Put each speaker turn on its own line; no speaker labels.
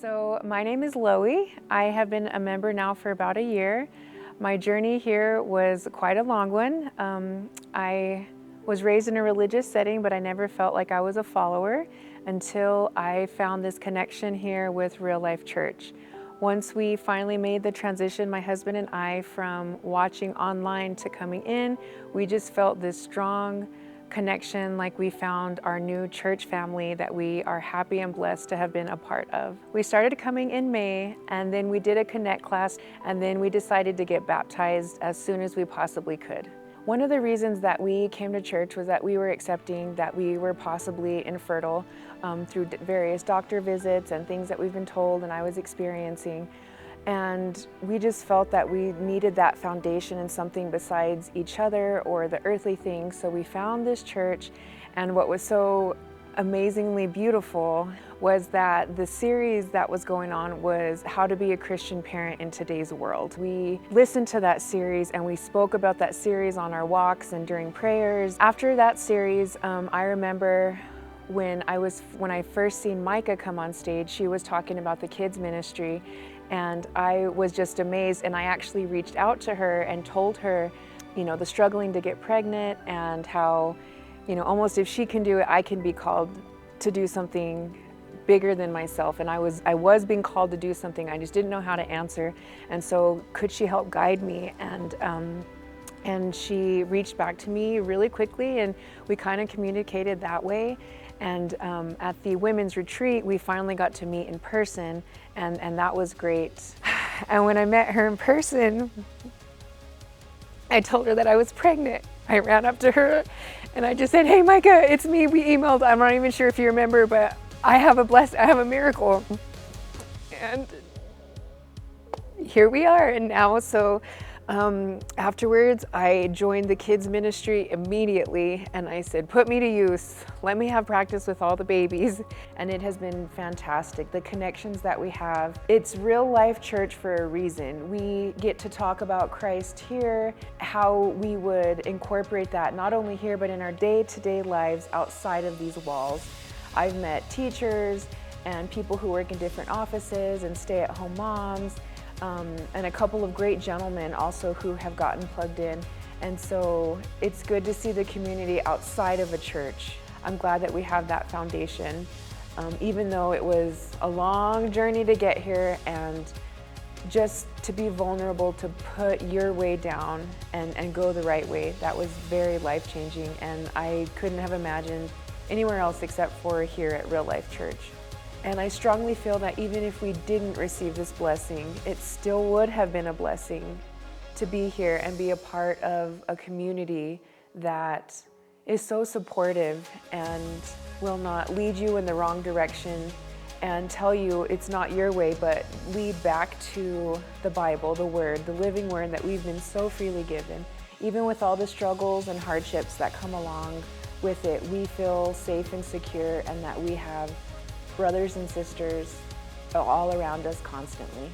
So my name is Lowee. I have been a member now for about a year. My journey here was quite a long one. I was raised in a religious setting, but I never felt like I was a follower until I found this connection here with Real Life Church. Once we finally made the transition, my husband and I, from watching online to coming in, we just felt this strong connection, like we found our new church family that we are happy and blessed to have been a part of. We started coming in May, and then we did a Connect class, and then we decided to get baptized as soon as we possibly could. One of the reasons that we came to church was that we were accepting that we were possibly infertile through various doctor visits and things that we've been told and I was experiencing. And we just felt that we needed that foundation in something besides each other or the earthly things. So we found this church, and what was so amazingly beautiful was that the series that was going on was How to Be a Christian Parent in Today's World. We listened to that series and we spoke about that series on our walks and during prayers. After that series, I remember when I first seen Micah come on stage, she was talking about the kids ministry, and I was just amazed, and I actually reached out to her and told her, the struggling to get pregnant and how, almost if she can do it, I can be called to do something bigger than myself. And I was being called to do something, I just didn't know how to answer. And so could she help guide me? And she reached back to me really quickly, and we kind of communicated that way. And at the women's retreat, we finally got to meet in person, and that was great. And when I met her in person, I told her that I was pregnant. I ran up to her and I just said, "Hey Micah, it's me, we emailed. I'm not even sure if you remember, but I have a miracle." And here we are, and now afterwards, I joined the kids ministry immediately, and I said, "Put me to use. Let me have practice with all the babies." And it has been fantastic. The connections that we have. It's Real Life Church for a reason. We get to talk about Christ here, how we would incorporate that not only here, but in our day-to-day lives outside of these walls. I've met teachers and people who work in different offices and stay-at-home moms, and a couple of great gentlemen also who have gotten plugged in. And so it's good to see the community outside of a church. I'm glad that we have that foundation, even though it was a long journey to get here, and just to be vulnerable, to put your way down and go the right way. That was very life-changing, and I couldn't have imagined anywhere else except for here at Real Life Church. And I strongly feel that even if we didn't receive this blessing, it still would have been a blessing to be here and be a part of a community that is so supportive and will not lead you in the wrong direction and tell you it's not your way, but lead back to the Bible, the Word, the living Word that we've been so freely given. Even with all the struggles and hardships that come along with it, we feel safe and secure, and that we have brothers and sisters all around us constantly.